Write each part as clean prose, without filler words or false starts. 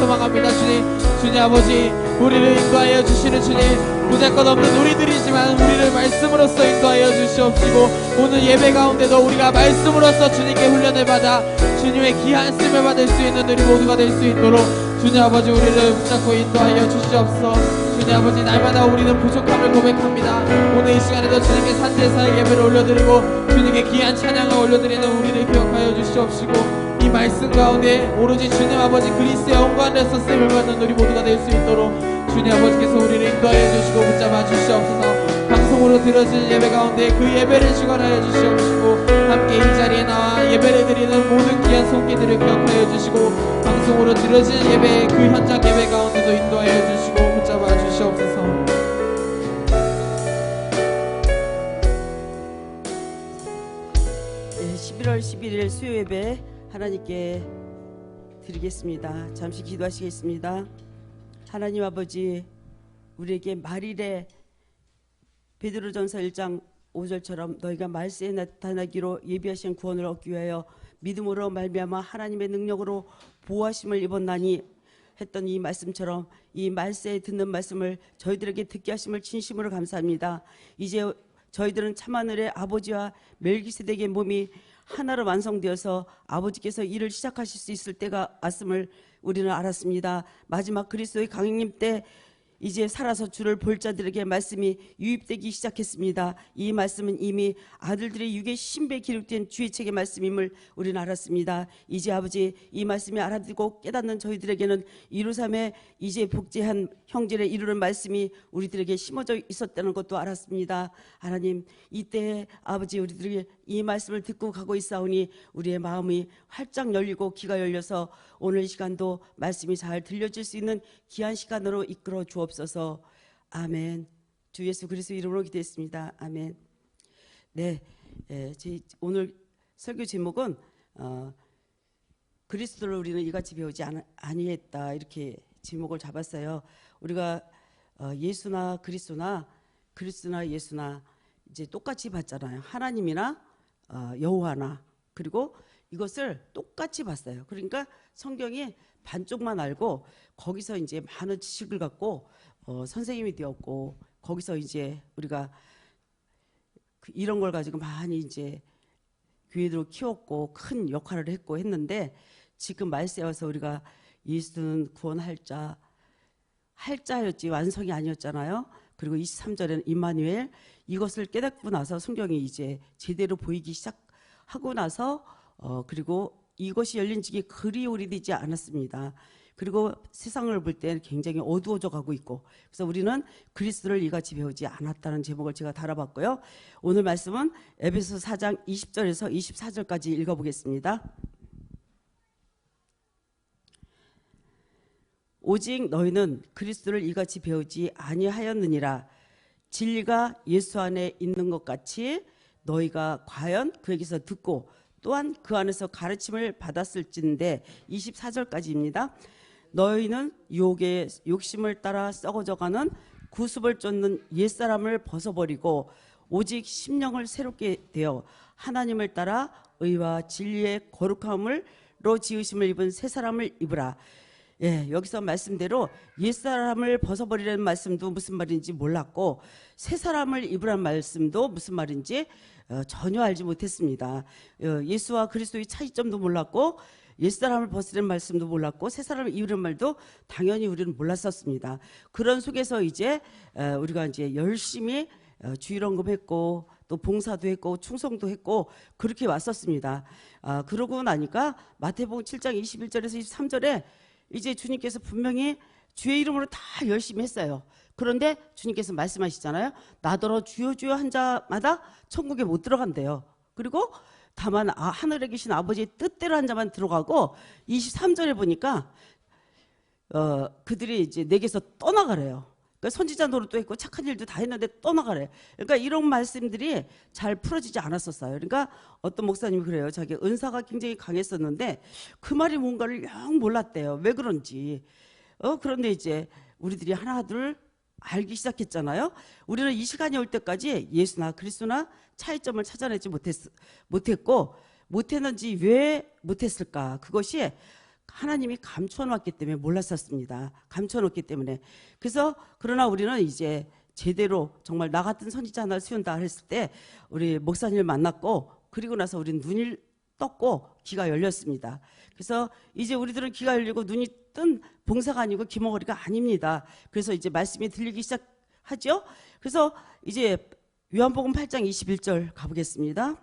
소망합니다. 주님 아버지, 우리를 인도하여 주시는 주님, 무작권 없는 우리들이지만 우리를 말씀으로써 인도하여 주시옵시고, 오늘 예배 가운데도 우리가 말씀으로써 주님께 훈련을 받아 주님의 귀한 쓰임을 받을 수 있는 우리 모두가 될 수 있도록 주님 아버지, 우리를 붙잡고 인도하여 주시옵소서. 주님 아버지, 날마다 우리는 부족함을 고백합니다. 오늘 이 시간에도 주님께 산제사의 예배를 올려드리고 주님께 귀한 찬양을 올려드리는 우리를 기억하여 주시옵시고, 이 말씀 가운데 오로지 주님 아버지 그리스도의 영광 안에서 쓰임을 받는 우리 모두가 될 수 있도록 주님 아버지께서 우리를 인도하여 주시고 붙잡아 주시옵소서. 방송으로 들어지는 예배 가운데 그 예배를 주관하여 주시옵시고, 함께 이 자리에 나와 예배를 드리는 모든 귀한 손길들을 기억하여 주시고, 방송으로 들어지는 예배 그 현장 예배 가운데도 인도하여 주시고 붙잡아 주시옵소서. 11월 11일 수요 예배 하나님께 드리겠습니다. 잠시 기도하시겠습니다. 하나님 아버지, 우리에게 말일에 베드로전서 1장 5절처럼 너희가 말세에 나타나기로 예비하신 구원을 얻기 위하여 믿음으로 말미암아 하나님의 능력으로 보호하심을 입었나니 했던 이 말씀처럼 이 말세에 듣는 말씀을 저희들에게 듣게 하심을 진심으로 감사합니다. 이제 저희들은 참하늘의 아버지와 멜기세덱의 몸이 하나로 완성되어서 아버지께서 일을 시작하실 수 있을 때가 왔음을 우리는 알았습니다. 마지막 그리스도의 강림 때 이제 살아서 주를 볼 자들에게 말씀이 유입되기 시작했습니다. 이 말씀은 이미 아들들의 육의 신비에 기록된 주의 책의 말씀임을 우리는 알았습니다. 이제 아버지, 이 말씀이 알아듣고 깨닫는 저희들에게는 이루삼에 이제 복제한 형제를 이루는 말씀이 우리들에게 심어져 있었다는 것도 알았습니다. 하나님, 이때 아버지, 우리들이 이 말씀을 듣고 가고 있사오니 우리의 마음이 활짝 열리고 귀가 열려서 오늘 이 시간도 말씀이 잘 들려질 수 있는 귀한 시간으로 이끌어 주옵소서. 아멘. 주 예수 그리스도 이름으로 기도했습니다. 아멘. 네, 제 오늘 설교 제목은 그리스도를 우리는 이같이 배우지 아니했다, 이렇게 제목을 잡았어요. 우리가 예수나 그리스도나 예수나 이제 똑같이 봤잖아요. 하나님이나 여호와나. 그리고 이것을 똑같이 봤어요. 그러니까 성경이 반쪽만 알고 거기서 이제 많은 지식을 갖고 선생님이 되었고, 거기서 이제 우리가 이런 걸 가지고 많이 이제 교회도 키웠고 큰 역할을 했고 했는데, 지금 말세에 와서 우리가 예수는 구원할 자, 할 자였지 완성이 아니었잖아요. 그리고 23절에는 임마누엘, 이것을 깨닫고 나서 성경이 이제 제대로 보이기 시작하고 나서 그리고 이것이 열린 지기 그리 오래되지 않았습니다. 그리고 세상을 볼 때 굉장히 어두워져 가고 있고, 그래서 우리는 그리스도를 이같이 배우지 않았다는 제목을 제가 달아봤고요. 오늘 말씀은 에베소 4장 20절에서 24절까지 읽어보겠습니다. 오직 너희는 그리스도를 이같이 배우지 아니하였느니라. 진리가 예수 안에 있는 것 같이 너희가 과연 그에게서 듣고 또한 그 안에서 가르침을 받았을진데, 24절까지입니다. 너희는 유혹의 욕심을 따라 썩어져가는 구습을 쫓는 옛사람을 벗어버리고 오직 심령을 새롭게 되어 하나님을 따라 의와 진리의 거룩함으로 지으심을 입은 새 사람을 입으라. 예, 여기서 말씀대로 옛사람을 벗어버리라는 말씀도 무슨 말인지 몰랐고, 새 사람을 입으라는 말씀도 무슨 말인지 전혀 알지 못했습니다. 예수와 그리스도의 차이점도 몰랐고, 옛사람을 벗으라는 말씀도 몰랐고, 새 사람을 입으라는 말도 당연히 우리는 몰랐었습니다. 그런 속에서 이제 우리가 이제 열심히 주일언급했고 또 봉사도 했고 충성도 했고 그렇게 왔었습니다. 그러고 나니까 마태복음 7장 21절에서 23절에 이제 주님께서 분명히 주의 이름으로 다 열심히 했어요. 그런데 주님께서 말씀하시잖아요. 나더러 주여 주여 한 자마다 천국에 못 들어간대요. 그리고 다만 하늘에 계신 아버지의 뜻대로 한 자만 들어가고, 23절에 보니까 그들이 이제 내게서 떠나가래요. 그러니까 선지자 노릇도 했고 착한 일도 다 했는데 떠나가래. 그러니까 이런 말씀들이 잘 풀어지지 않았었어요. 그러니까 어떤 목사님이 그래요. 자기 은사가 굉장히 강했었는데 그 말이 뭔가를 영 몰랐대요. 왜 그런지. 그런데 이제 우리들이 하나둘 알기 시작했잖아요. 우리는 이 시간이 올 때까지 예수나 그리스도나 차이점을 찾아내지 못했고, 못했는지 왜 못했을까? 그것이 하나님이 감춰놓았기 때문에 몰랐었습니다. 감춰놓기 때문에. 그래서 그러나 우리는 이제 제대로 정말 나 같은 선지자 하나를 세운다 했을 때 우리 목사님을 만났고, 그리고 나서 우리는 눈이 떴고 귀가 열렸습니다. 그래서 이제 우리들은 귀가 열리고 눈이 뜬 봉사가 아니고 귀머거리가 아닙니다. 그래서 이제 말씀이 들리기 시작하죠. 그래서 이제 요한복음 8장 21절 가보겠습니다.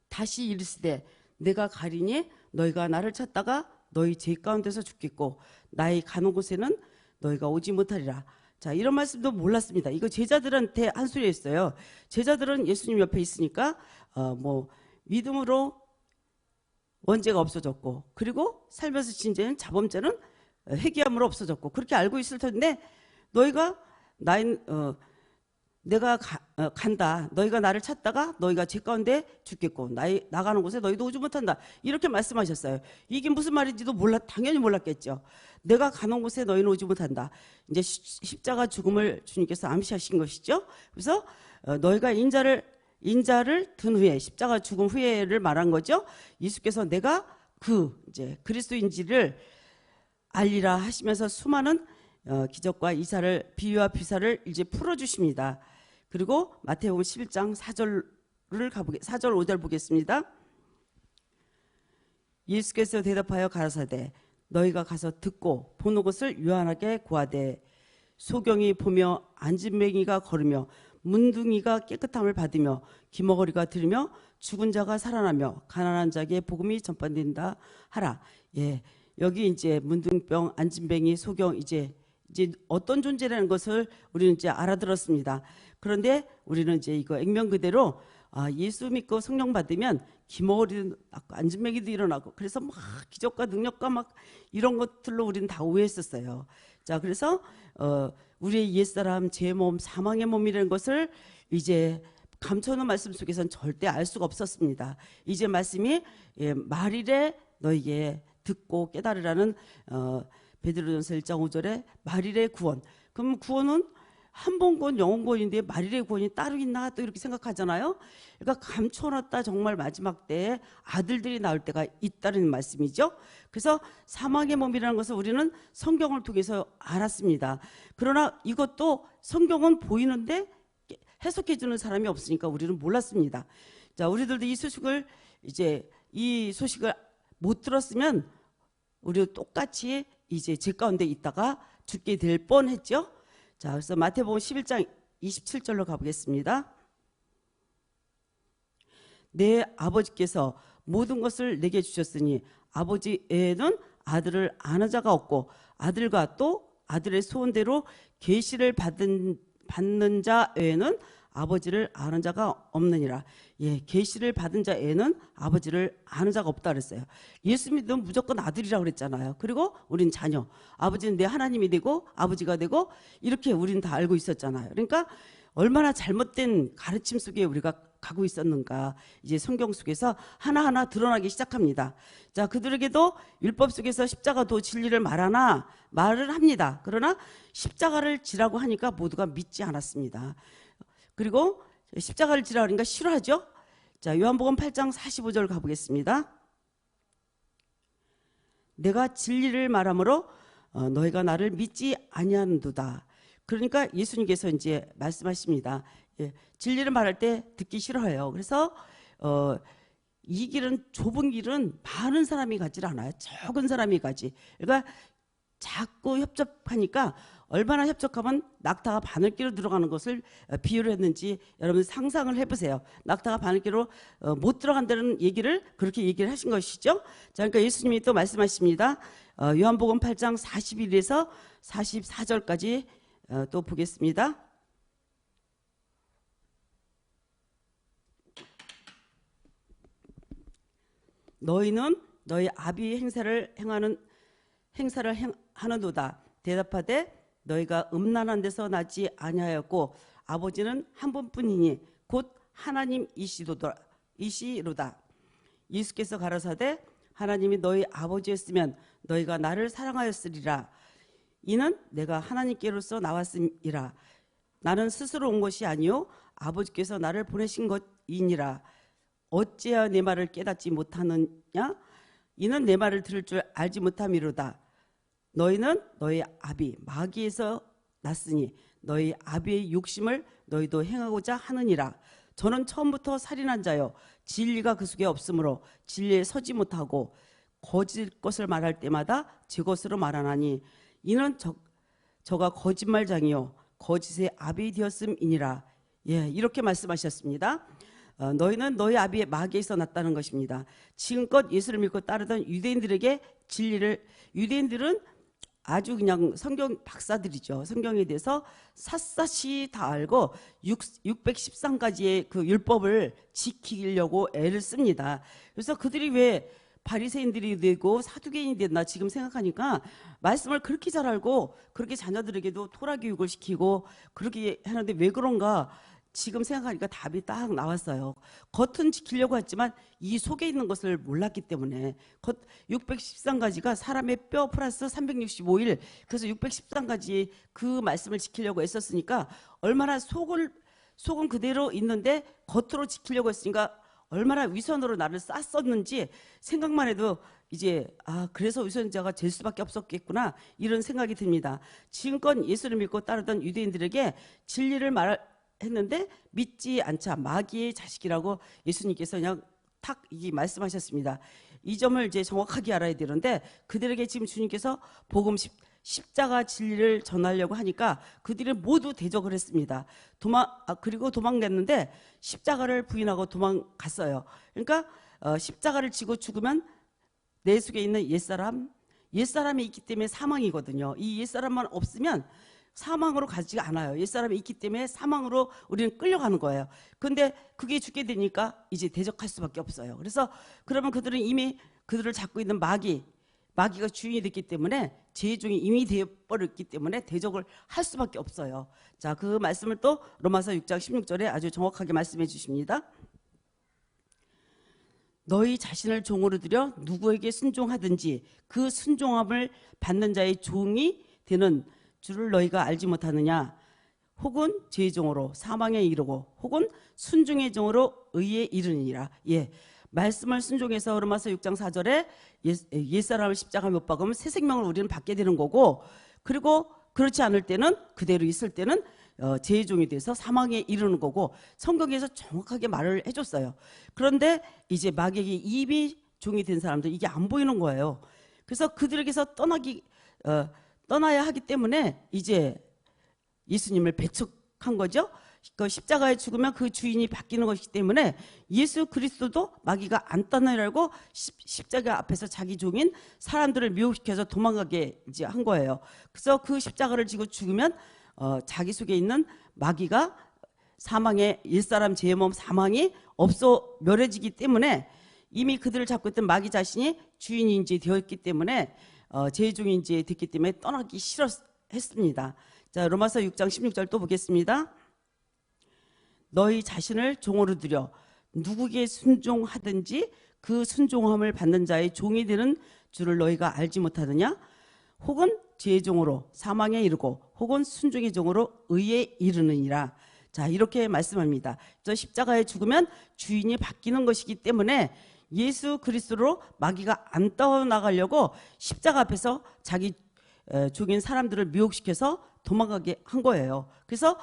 다시 이르시되 내가 가리니 너희가 나를 찾다가 너희 죄 가운데서 죽겠고 나의 가는 곳에는 너희가 오지 못하리라. 자, 이런 말씀도 몰랐습니다. 이거 제자들한테 한 소리였어요. 제자들은 예수님 옆에 있으니까 믿음으로 원죄가 없어졌고, 그리고 살면서 진 죄는 자범죄는 회개함으로 없어졌고, 그렇게 알고 있을 텐데 너희가 내가 간다. 너희가 나를 찾다가 너희가 죄 가운데 죽겠고 나가는 곳에 너희도 오지 못한다. 이렇게 말씀하셨어요. 이게 무슨 말인지도 당연히 몰랐겠죠. 내가 가는 곳에 너희는 오지 못한다. 이제 십자가 죽음을 주님께서 암시하신 것이죠. 그래서 너희가 인자를 든 후에, 십자가 죽음 후에를 말한 거죠. 예수께서 내가 이제 그리스도인지를 알리라 하시면서 수많은 기적과 이사를, 비유와 비사를 이제 풀어주십니다. 그리고 마태복음 11장 4절 5절 보겠습니다. 예수께서 대답하여 가라사대 너희가 가서 듣고 보는 것을 요한에게 고하되 소경이 보며 안진뱅이가 걸으며 문둥이가 깨끗함을 받으며 귀머거리가 들으며 죽은 자가 살아나며 가난한 자에게 복음이 전파된다 하라. 예, 여기 이제 문둥병, 안진뱅이, 소경 이제 어떤 존재라는 것을 우리는 이제 알아들었습니다. 그런데 우리는 이제 이거 액면 그대로 예수 믿고 성령 받으면 귀머거리도 낫고 안진뱅이도 일어나고, 그래서 막 기적과 능력과 막 이런 것들로 우리는 다 오해했었어요. 자, 그래서 우리의 옛사람, 제 몸, 사망의 몸이라는 것을 이제 감춰놓은 말씀 속에서는 절대 알 수가 없었습니다. 이제 말씀이 말일에 너희에게 듣고 깨달으라는 베드로전서 1장 5절에 말일의 구원. 그럼 구원은 한번구원, 영원구원인데 말일의 구원이 따로 있나 또 이렇게 생각하잖아요. 그러니까 감춰놨다 정말 마지막 때에 아들들이 나올 때가 있다는 말씀이죠. 그래서 사망의 몸이라는 것을 우리는 성경을 통해서 알았습니다. 그러나 이것도 성경은 보이는데 해석해 주는 사람이 없으니까 우리는 몰랐습니다. 자, 우리들도 이 소식을 못 들었으면 우리도 똑같이 이제 죄 가운데 있다가 죽게 될 뻔했죠. 자, 그래서 마태복음 11장 27절로 가보겠습니다. 내 아버지께서 모든 것을 내게 주셨으니 아버지 외에는 아들을 아는 자가 없고 아들과 또 아들의 소원대로 계시를 받는 자 외에는 아버지를 아는 자가 없느니라. 예, 계시를 받은 자 외에는 아버지를 아는 자가 없다 그랬어요. 예수 믿으면 무조건 아들이라고 그랬잖아요. 그리고 우린 자녀, 아버지는 내 하나님이 되고 아버지가 되고 이렇게 우리는 다 알고 있었잖아요. 그러니까 얼마나 잘못된 가르침 속에 우리가 가고 있었는가 이제 성경 속에서 하나하나 드러나기 시작합니다. 자, 그들에게도 율법 속에서 십자가도 진리를 말을 합니다. 그러나 십자가를 지라고 하니까 모두가 믿지 않았습니다. 그리고 십자가를 지라고 하니까 싫어하죠. 자, 요한복음 8장 45절 가보겠습니다. 내가 진리를 말하므로 너희가 나를 믿지 아니하는도다. 그러니까 예수님께서 이제 말씀하십니다. 예, 진리를 말할 때 듣기 싫어해요. 그래서 이 길은, 좁은 길은 많은 사람이 가지 않아요. 적은 사람이 가지. 그러니까 자꾸 협접하니까 얼마나 협접하면 낙타가 바늘기로 들어가는 것을 비유를 했는지 여러분 상상을 해보세요. 낙타가 바늘기로 못 들어간다는 얘기를 그렇게 얘기를 하신 것이죠. 자, 그러니까 예수님이 또 말씀하십니다. 요한복음 8장 41에서 44절까지 또 보겠습니다. 너희는 너희 아비의 행사를 하는도다. 대답하되 너희가 음란한 데서 나지 아니하였고 아버지는 한 분뿐이니 곧 하나님이시로다. 예수께서 가라사대 하나님이 너희 아버지였으면 너희가 나를 사랑하였으리라. 이는 내가 하나님께로서 나왔음이라. 나는 스스로 온 것이 아니요 아버지께서 나를 보내신 것이니라. 어찌하여 내 말을 깨닫지 못하느냐? 이는 내 말을 들을 줄 알지 못함이로다. 너희는 너희 아비 마귀에서 났으니 너희 아비의 욕심을 너희도 행하고자 하느니라. 저는 처음부터 살인한 자요 진리가 그 속에 없으므로 진리에 서지 못하고 거짓 것을 말할 때마다 제 것으로 말하나니 이는 저가 거짓말장이요 거짓의 아비 되었음이니라. 예, 이렇게 말씀하셨습니다. 너희는 너희 아비의 마귀에서 났다는 것입니다. 지금껏 예수를 믿고 따르던 유대인들에게 진리를, 유대인들은 아주 그냥 성경 박사들이죠. 성경에 대해서 샅샅이 다 알고 613가지의 그 율법을 지키려고 애를 씁니다. 그래서 그들이 왜 바리새인들이 되고 사두개인이 됐나 지금 생각하니까 말씀을 그렇게 잘 알고 그렇게 자녀들에게도 토라 교육을 시키고 그렇게 하는데 왜 그런가 지금 생각하니까 답이 딱 나왔어요. 겉은 지키려고 했지만 이 속에 있는 것을 몰랐기 때문에 613가지가 사람의 뼈 플러스 365일 그래서 613가지 그 말씀을 지키려고 애썼으니까 얼마나 속은 그대로 있는데 겉으로 지키려고 했으니까 얼마나 위선으로 나를 쌌었는지 생각만 해도 이제 그래서 위선자가 될 수밖에 없었겠구나 이런 생각이 듭니다. 지금껏 예수를 믿고 따르던 유대인들에게 진리를 했는데 믿지 않자 마귀의 자식이라고 예수님께서 그냥 탁 이 말씀하셨습니다. 이 점을 이제 정확하게 알아야 되는데 그들에게 지금 주님께서 복음 십자가 진리를 전하려고 하니까 그들이 모두 대적을 했습니다. 그리고 도망갔는데 십자가를 부인하고 도망갔어요. 그러니까 십자가를 지고 죽으면 내 속에 있는 옛사람이 있기 때문에 사망이거든요. 이 옛사람만 없으면 사망으로 가지 않아요. 옛사람이 있기 때문에 사망으로 우리는 끌려가는 거예요. 그런데 그게 죽게 되니까 이제 대적할 수밖에 없어요. 그래서 그러면 그들은 이미 그들을 잡고 있는 마귀가 주인이 됐기 때문에 제종이 이미 되어버렸기 때문에 대적을 할 수밖에 없어요. 자, 그 말씀을 또 로마서 6장 16절에 아주 정확하게 말씀해 주십니다. 너희 자신을 종으로 들여 누구에게 순종하든지 그 순종함을 받는 자의 종이 되는 줄을 너희가 알지 못하느냐. 혹은 죄의 종으로 사망에 이르고 혹은 순종의 종으로 의에 이르느니라. 예, 말씀을 순종해서 로마서 6장 4절에 옛사람을 십자가에 못 박으면 새 생명을 우리는 받게 되는 거고, 그리고 그렇지 않을 때는 그대로 있을 때는 죄의 종이 돼서 사망에 이르는 거고 성경에서 정확하게 말을 해줬어요. 그런데 이제 마귀에게 이미 종이 된 사람들 이게 안 보이는 거예요. 그래서 그들에게서 떠나야 하기 때문에 이제 예수님을 배척한 거죠. 그 십자가에 죽으면 그 주인이 바뀌는 것이기 때문에 예수 그리스도도 마귀가 안 떠나려고 십자가 앞에서 자기 종인 사람들을 미혹시켜서 도망가게 이제 한 거예요. 그래서 그 십자가를 지고 죽으면 자기 속에 있는 마귀가 사망의 옛사람 죄의 몸 사망이 없어 멸해지기 때문에 이미 그들을 잡고 있던 마귀 자신이 주인인지 되었기 때문에 죄의 종인지 됐기 때문에 떠나기 싫었습니다. 자, 로마서 6장 16절 또 보겠습니다. 너희 자신을 종으로 들여 누구에게 순종하든지 그 순종함을 받는 자의 종이 되는 줄을 너희가 알지 못하느냐. 혹은 죄의 종으로 사망에 이르고 혹은 순종의 종으로 의에 이르느니라. 자, 이렇게 말씀합니다. 저 십자가에 죽으면 주인이 바뀌는 것이기 때문에 예수 그리스도로 마귀가 안 떠나가려고 십자가 앞에서 자기 종인 사람들을 미혹시켜서 도망가게 한 거예요. 그래서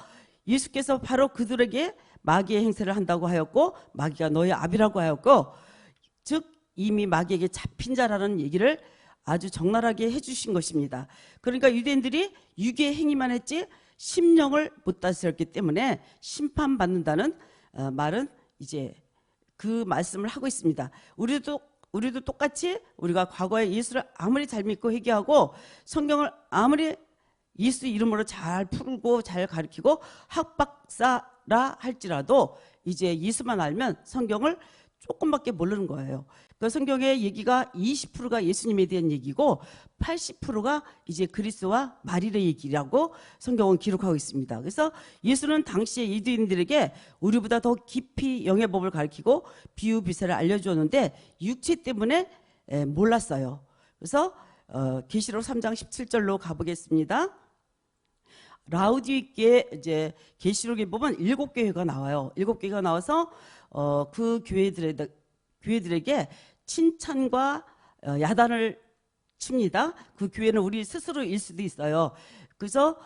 예수께서 바로 그들에게 마귀의 행세를 한다고 하였고 마귀가 너의 아비라고 하였고, 즉 이미 마귀에게 잡힌 자라는 얘기를 아주 적나라하게 해주신 것입니다. 그러니까 유대인들이 유괴 행위만 했지 심령을 못 다스렸기 때문에 심판받는다는 말은 이제 그 말씀을 하고 있습니다. 우리도 똑같이 우리가 과거에 예수를 아무리 잘 믿고 회개하고 성경을 아무리 예수 이름으로 잘 풀고 잘 가르치고 학박사라 할지라도 이제 예수만 알면 성경을 조금밖에 모르는 거예요. 그 성경의 얘기가 20%가 예수님에 대한 얘기고 80%가 이제 그리스도와 마리아의 얘기라고 성경은 기록하고 있습니다. 그래서 예수는 당시의 유대인들에게 우리보다 더 깊이 영의 법을 가르치고 비유 비사를 알려주었는데 육체 때문에 몰랐어요. 그래서 계시록 3장 17절로 가보겠습니다. 라우디게에 이제 계시록에 보면 7교회가 나와요. 7교회가 나와서 그 교회들에게 칭찬과 야단을 칩니다. 그 교회는 우리 스스로일 수도 있어요. 그래서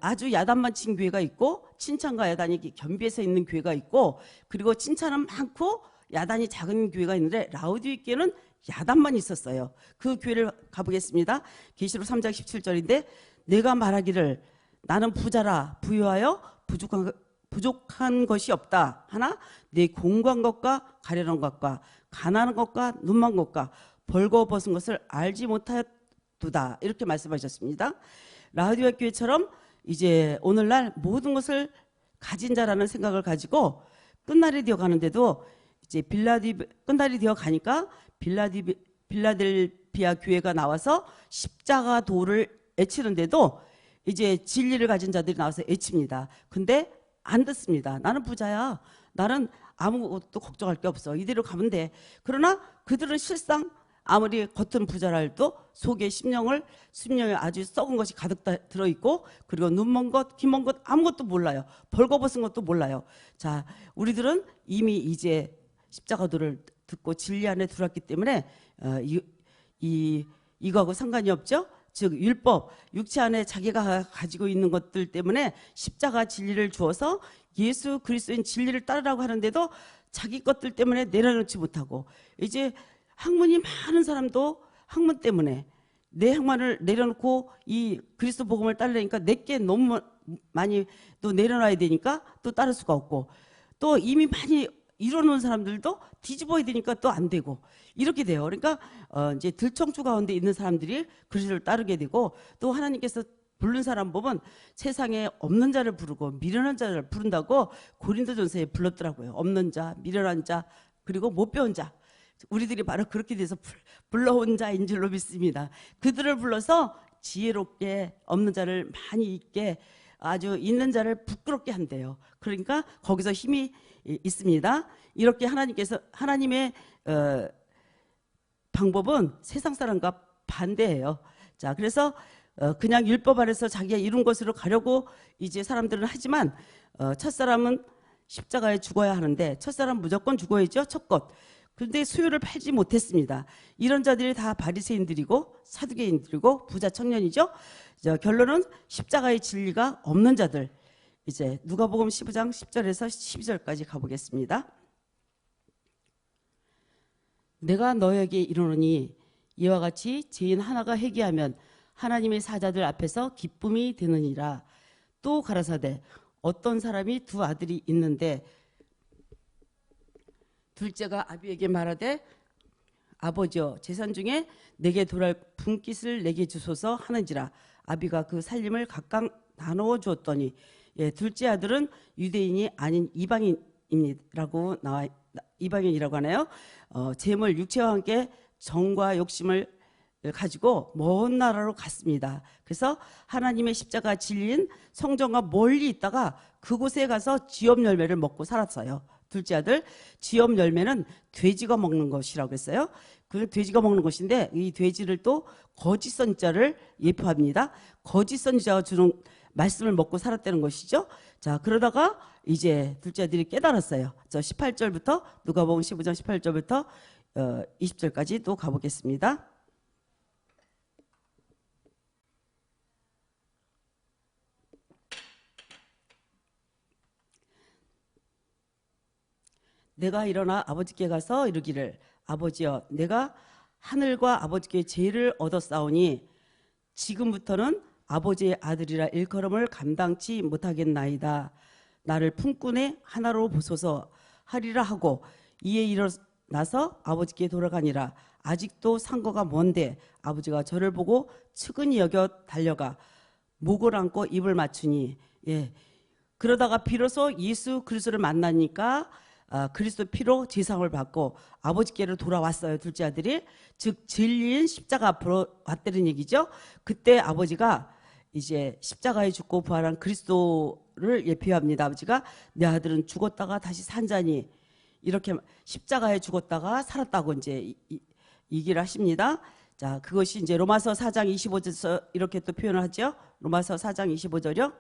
아주 야단만 친 교회가 있고 칭찬과 야단이 겸비해서 있는 교회가 있고, 그리고 칭찬은 많고 야단이 작은 교회가 있는데 라우디게는 야단만 있었어요. 그 교회를 가보겠습니다. 계시록 3장 17절인데 내가 말하기를 나는 부자라 부유하여 부족한 것이 없다 하나 내 공고한 것과 가련한 것과 가난한 것과 눈먼 것과 벌거벗은 것을 알지 못하였도다, 이렇게 말씀하셨습니다. 라우디게 교회처럼 이제 오늘날 모든 것을 가진 자라는 생각을 가지고 끝날이 되어 가는데도 이제 끝날이 되어 가니까 빌라델피아 교회가 나와서 십자가 도를 애치는데도 이제 진리를 가진 자들이 나와서 애칩니다. 근데 안 듣습니다. 나는 부자야. 나는 아무것도 걱정할 게 없어. 이대로 가면 돼. 그러나 그들은 실상 아무리 겉은 부자랄도 속에 심령에 아주 썩은 것이 가득 들어있고, 그리고 눈먼 것, 귀먼 것 아무것도 몰라요. 벌거벗은 것도 몰라요. 자, 우리들은 이미 이제 십자가도를 듣고 진리 안에 들어왔기 때문에 이거하고 상관이 없죠. 즉 율법, 육체 안에 자기가 가지고 있는 것들 때문에 십자가 진리를 주어서 예수 그리스도인 진리를 따르라고 하는데도 자기 것들 때문에 내려놓지 못하고, 이제 학문이 많은 사람도 학문 때문에 내 학문을 내려놓고 이 그리스도 복음을 따르려니까 내게 너무 많이 또 내려놔야 되니까 또 따를 수가 없고, 또 이미 많이 이뤄놓은 사람들도 뒤집어야 되니까 또 안 되고, 이렇게 돼요. 그러니까 이제 들청주 가운데 있는 사람들이 그리스도를 따르게 되고, 또 하나님께서 부른 사람 보면 세상에 없는 자를 부르고 미련한 자를 부른다고 고린도전서에 불렀더라고요. 없는 자, 미련한 자, 그리고 못 배운 자. 우리들이 바로 그렇게 돼서 불러온 자인 줄로 믿습니다. 그들을 불러서 지혜롭게 없는 자를 많이 있게, 아주 있는 자를 부끄럽게 한대요. 그러니까 거기서 힘이 있습니다. 이렇게 하나님의 방법은 세상 사람과 반대예요. 자, 그래서 그냥 율법 아래서 자기가 이룬 것으로 가려고 이제 사람들은 하지만, 첫사람은 십자가에 죽어야 하는데 첫사람 무조건 죽어야죠. 첫 것. 그런데 수요를 팔지 못했습니다. 이런 자들이 다 바리새인들이고 사두개인들이고 부자 청년이죠. 결론은 십자가의 진리가 없는 자들. 이제 누가복음 15장 10절에서 12절까지 가보겠습니다. 내가 너에게 이르노니 이와 같이 죄인 하나가 회개하면 하나님의 사자들 앞에서 기쁨이 되느니라. 또 가라사대 어떤 사람이 두 아들이 있는데 둘째가 아비에게 말하되 아버지여 재산 중에 내게 돌아올 분깃을 내게 주소서 하는지라. 아비가 그 살림을 각각 나누어 주었더니, 둘째 아들은 유대인이 아닌 이방인이라고 하나요. 재물 육체와 함께 정과 욕심을 가지고 먼 나라로 갔습니다. 그래서 하나님의 십자가 진리인 성전과 멀리 있다가 그곳에 가서 지업 열매를 먹고 살았어요. 둘째 아들. 지업 열매는 돼지가 먹는 것이라고 했어요. 그 돼지가 먹는 것인데 이 돼지를 또 거짓 선지자를 예표합니다. 거짓 선지자가 주는 말씀을 먹고 살았다는 것이죠. 자, 그러다가 이제 둘째 아들이 깨달았어요. 저 18절부터 누가복음 15장 18절부터 20절까지 또 가보겠습니다. 내가 일어나 아버지께 가서 이르기를 아버지여 내가 하늘과 아버지께 죄를 얻었사오니 지금부터는 아버지의 아들이라 일컬음을 감당치 못하겠나이다. 나를 품꾼의 하나로 보소서 하리라 하고 이에 일어나서 아버지께 돌아가니라. 아직도 상거가 먼데 아버지가 저를 보고 측은히 여겨 달려가 목을 안고 입을 맞추니, 그러다가 비로소 예수 그리스도를 만나니까 그리스도 피로 제상을 받고 아버지께로 돌아왔어요. 둘째 아들이. 즉 진리인 십자가 앞으로 왔다는 얘기죠. 그때 아버지가 이제 십자가에 죽고 부활한 그리스도를 예표합니다. 아버지가 내 아들은 죽었다가 다시 산자니, 이렇게 십자가에 죽었다가 살았다고 이제 얘기를 하십니다. 자, 그것이 이제 로마서 4장 25절에서 이렇게 또 표현을 하죠. 로마서 4장 25절이요.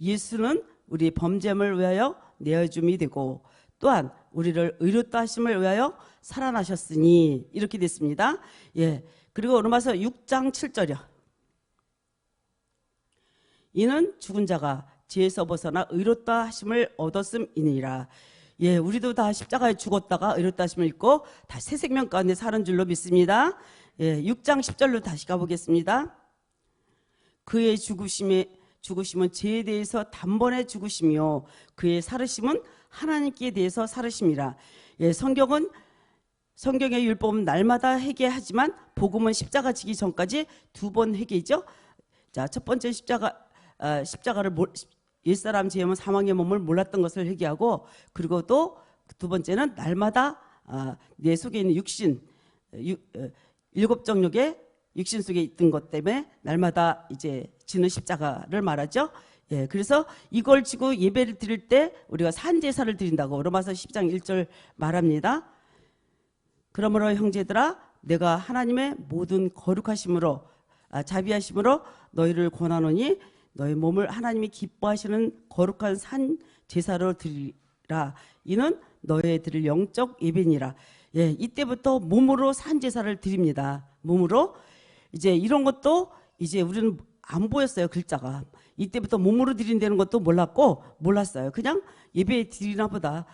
예수는 우리 범죄를 위하여 내어줌이 되고 또한 우리를 의롭다 하심을 위하여 살아나셨으니 이렇게 됐습니다. 예. 그리고 로마서 6장 7절이요. 이는 죽은 자가 죄에서 벗어나 의롭다 하심을 얻었음이니라. 예, 우리도 다 십자가에 죽었다가 의롭다 하심을 입고 다시 새 생명 가운데 사는 줄로 믿습니다. 예, 6장 10절로 다시 가보겠습니다. 그의 죽으심은 죄에 대해서 단번에 죽으심이요 그의 살으심은 하나님께 대해서 살으심이라. 예, 성경의 율법은 날마다 회개하지만 복음은 십자가 지기 전까지 2번 회개죠. 자, 첫 번째 십자가를 옛사람 죄면 사망의 몸을 몰랐던 것을 회개하고, 그리고 또 두 번째는 날마다 내 속에 있는 육신, 일곱 정욕의 육신 속에 있던 것 때문에 날마다 이제 지는 십자가를 말하죠. 예, 그래서 이걸 지고 예배를 드릴 때 우리가 산제사를 드린다고 로마서 10장 1절 말합니다. 그러므로 형제들아, 내가 하나님의 모든 거룩하심으로 자비하심으로 너희를 권하노니 너희 몸을 하나님이 기뻐하시는 거룩한 산 제사로 드리라. 이는 너희 드릴 영적 예배니라. 예, 이때부터 몸으로 산 제사를 드립니다. 몸으로. 이제 이런 것도 이제 우리는 안 보였어요, 글자가. 이때부터 몸으로 드린다는 것도 몰랐어요. 그냥 예배 드리나 보다.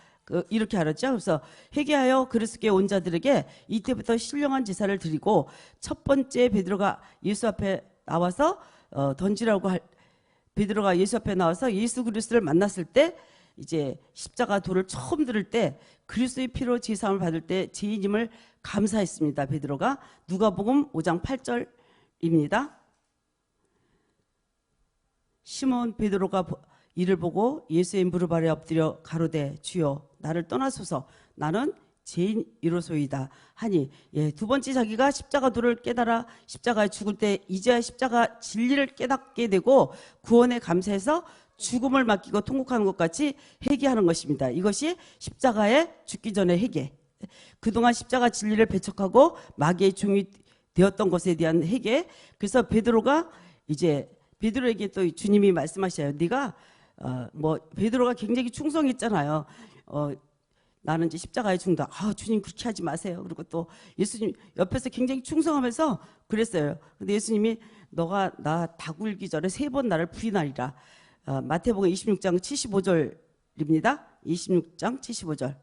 이렇게 알았죠. 그래서 회개하여 그리스도께 온 자들에게 이때부터 신령한 제사를 드리고, 첫 번째 베드로가 예수 앞에 나와서 베드로가 예수 앞에 나와서 예수 그리스도를 만났을 때, 이제 십자가 도를 처음 들을 때 그리스도의 피로 제사함을 받을 때 죄인임을 감사했습니다. 베드로가. 누가복음 5장 8절입니다. 시몬 베드로가 이를 보고 예수의 무릎 아래 엎드려 가로되 주여 나를 떠나소서 나는 죄인이로소이다 하니, 예, 두 번째 자기가 십자가 도를 깨달아 십자가에 죽을 때 이제야 십자가 진리를 깨닫게 되고 구원에 감사해서 죽음을 맡기고 통곡하는 것 같이 회개하는 것입니다. 이것이 십자가에 죽기 전에 회개. 그동안 십자가 진리를 배척하고 마귀의 종이 되었던 것에 대한 회개. 그래서 베드로가 이제 베드로에게 또 주님이 말씀하셔요. 네가 베드로가 굉장히 충성했잖아요. 나는 이제 십자가에 죽는다. 주님 그렇게 하지 마세요. 그리고 또 예수님 옆에서 굉장히 충성하면서 그랬어요. 근데 예수님이 너가 나 다굴기 전에 3번 나를 부인하리라. 마태복음 26장 75절입니다. 26장 75절.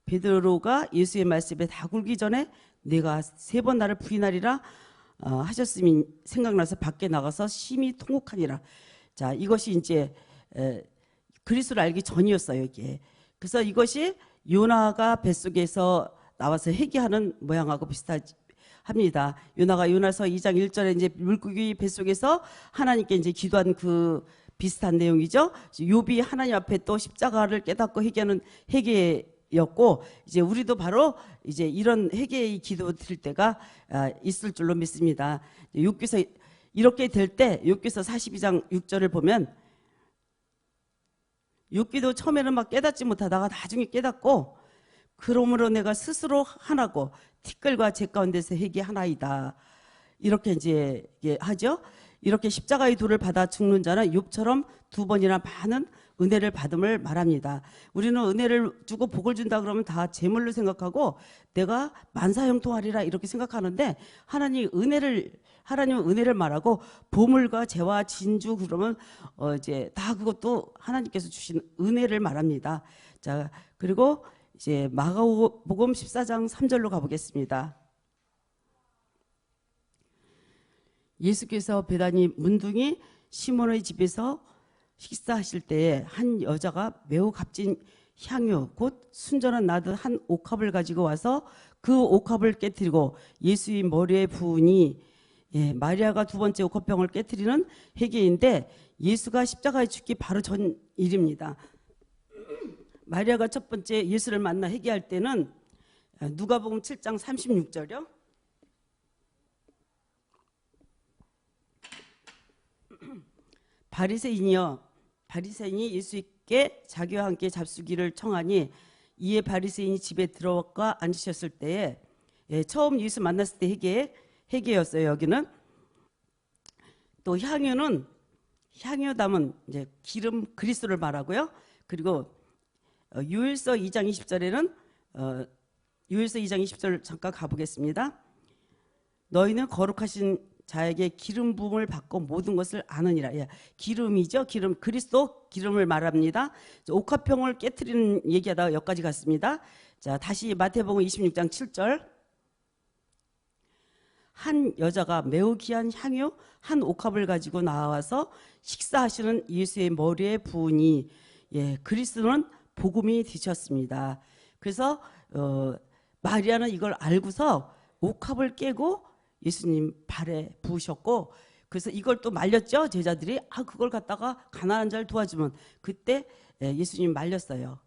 베드로가 예수의 말씀에 다굴기 전에 내가 3번 나를 부인하리라 하셨음이 생각나서 밖에 나가서 심히 통곡하니라. 자, 이것이 이제 그리스도를 알기 전이었어요, 이게. 그래서 이것이 요나가 뱃속에서 나와서 회개하는 모양하고 비슷합니다. 요나서 2장 1절에 이제 물고기 뱃속에서 하나님께 이제 기도한 그 비슷한 내용이죠. 욥이 하나님 앞에 또 십자가를 깨닫고 회개하는 회개였고, 이제 우리도 바로 이제 이런 회개의 기도 드릴 때가 있을 줄로 믿습니다. 욥기서 이렇게 될 때 욥기서 42장 6절을 보면, 욥기도 처음에는 막 깨닫지 못하다가 나중에 깨닫고, 그러므로 내가 스스로 하나고 티끌과 재 가운데서 회개하나이다. 이렇게 이제 하죠. 이렇게 십자가의 도를 받아 죽는 자는 욥처럼 2번이나 많은 은혜를 받음을 말합니다. 우리는 은혜를 주고 복을 준다 그러면 다 재물로 생각하고 내가 만사형통하리라 이렇게 생각하는데, 하나님은 은혜를 말하고 보물과 재와 진주 그러면 이제 다 그것도 하나님께서 주신 은혜를 말합니다. 자, 그리고 이제 마가복음 14장 3절로 가보겠습니다. 예수께서 베다니 문둥이 시몬의 집에서 식사하실 때에 한 여자가 매우 값진 향유 곧 순전한 나드 한 옥합을 가지고 와서 그 옥합을 깨뜨리고 예수의 머리에 부으니, 예, 마리아가 2번째 옥합병을 깨뜨리는 회개인데 예수가 십자가에 죽기 바로 전 일입니다. 마리아가 첫 번째 예수를 만나 회개할 때는 누가복음 7장 36절이요. 바리새인이 예수께 자기와 함께 잡수기를 청하니, 이에 바리새인이 집에 들어가 앉으셨을 때에, 예, 처음 예수 만났을 때 회개였어요. 여기는 또 향유 담은 이제 기름 그리스도를 말하고요. 그리고 요엘서 2장 20절에는 요엘서 2장 20절 잠깐 가보겠습니다. 너희는 거룩하신 자에게 기름 부음을 받고 모든 것을 아느니라. 예, 기름이죠. 기름, 그리스도 기름을 말합니다. 옥합병을 깨트리는 얘기하다가 여기까지 갔습니다. 자, 다시 마태복음 26장 7절. 한 여자가 매우 귀한 향유 한 옥합을 가지고 나와서 식사하시는 예수의 머리에 부으니, 예, 그리스도는 복음이 되셨습니다. 그래서 마리아는 이걸 알고서 옥합을 깨고 예수님 발에 부으셨고, 그래서 이걸 또 말렸죠. 제자들이 그걸 갖다가 가난한 자를 도와주면, 그때 예수님 말렸어요.